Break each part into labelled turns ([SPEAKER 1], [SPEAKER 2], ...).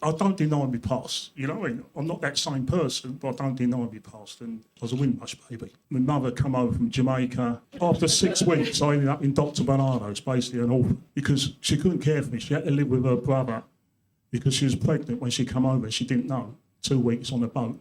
[SPEAKER 1] I don't deny my past, you know what I mean? I'm not that same person, but I don't deny my past. And I was a Windrush baby. My mother come over from Jamaica. After 6 weeks, I ended up in Dr. Bernardo's, basically an orphan, because she couldn't care for me. She had to live with her brother because she was pregnant when she come over. She didn't know. 2 weeks on the boat.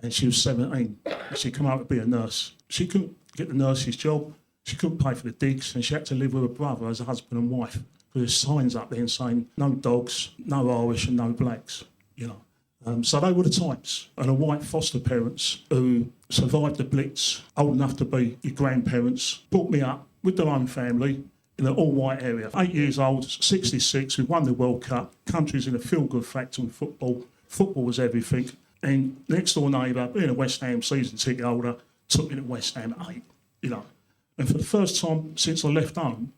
[SPEAKER 1] And she was 17. And she come out to be a nurse. She couldn't get the nurse's job. She couldn't pay for the digs, and she had to live with her brother as a husband and wife. There's signs up there saying no dogs, no Irish and no blacks, you know. So they were the times. And the white foster parents who survived the Blitz, old enough to be your grandparents, brought me up with their own family in an all-white area. 8 years old, 66, we won the World Cup, country's in a feel-good factor in football. Football was everything. And next door neighbour, being a West Ham season ticket holder, took me to West Ham at 8, you know. And for the first time since I left home,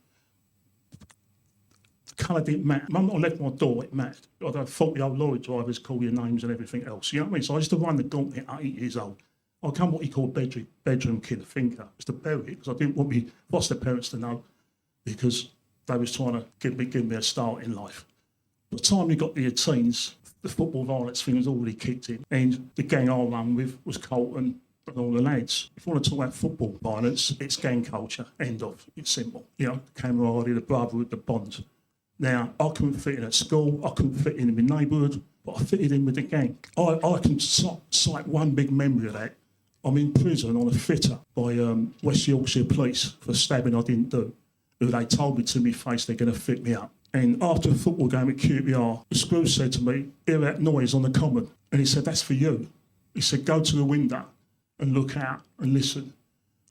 [SPEAKER 1] colour didn't matter. Mum, I left my door, it mattered. I had 40-old lorry drivers call your names and everything else. You know what I mean? So I used to run the gauntlet at 8 years old. I became what you call a bedroom kid, a thinker. I used to bury it because I didn't want my foster parents to know, because they was trying to give me a start in life. By the time you got to your teens, the football violence thing was already kicked in. And the gang I ran with was Colton and all the lads. If you want to talk about football violence, it's gang culture. End of. It's simple. You know, the camaraderie, the brotherhood, the bond. Now, I couldn't fit in at school, I couldn't fit in my neighbourhood, but I fitted in with the gang. I can cite one big memory of that. I'm in prison on a fitter by West Yorkshire Police for stabbing I didn't do, who they told me to my face they're going to fit me up. And after a football game at QPR, the screw said to me, hear that noise on the common. And he said, that's for you. He said, go to the window and look out and listen.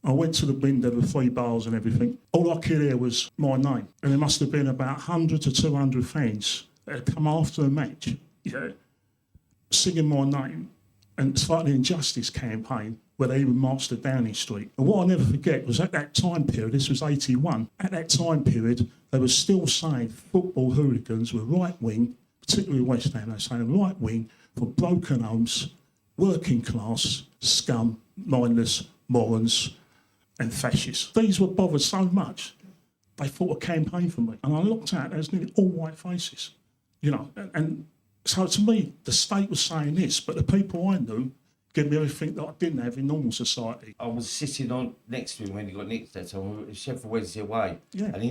[SPEAKER 1] I went to the window with 3 bars and everything. All I could hear was my name. And there must have been about 100 to 200 fans that had come after the match, yeah, singing my name. And it's like the Injustice campaign where they even marched to Downing Street. And what I never forget was at that time period, this was 81, at that time period, they were still saying football hooligans were right-wing, particularly West Ham, they were saying right-wing for broken homes, working class, scum, mindless, morons, and fascists. These were bothered so much, they fought a campaign for me. And I looked at it, there was nearly all white faces, you know. And so to me, the state was saying this, but the people I knew gave me everything that I didn't have in normal society.
[SPEAKER 2] I was sitting on next to him when he got nicked that time, Sheffield Wednesday away,
[SPEAKER 1] yeah.
[SPEAKER 2] And he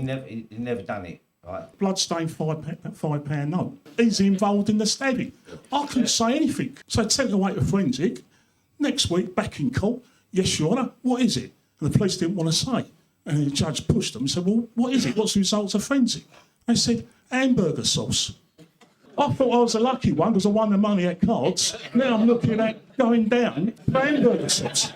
[SPEAKER 2] never done it. Right.
[SPEAKER 1] Bloodstained £5 note. He's involved in the stabbing. I couldn't say anything. So I took away to forensic. Next week, back in court. Yes, Your Honour, what is it? And the police didn't want to say. And the judge pushed them and said, well, what is it? What's the results of forensic? They said, hamburger sauce. I thought I was a lucky one because I won the money at cards. Now I'm looking at going down for hamburger sauce.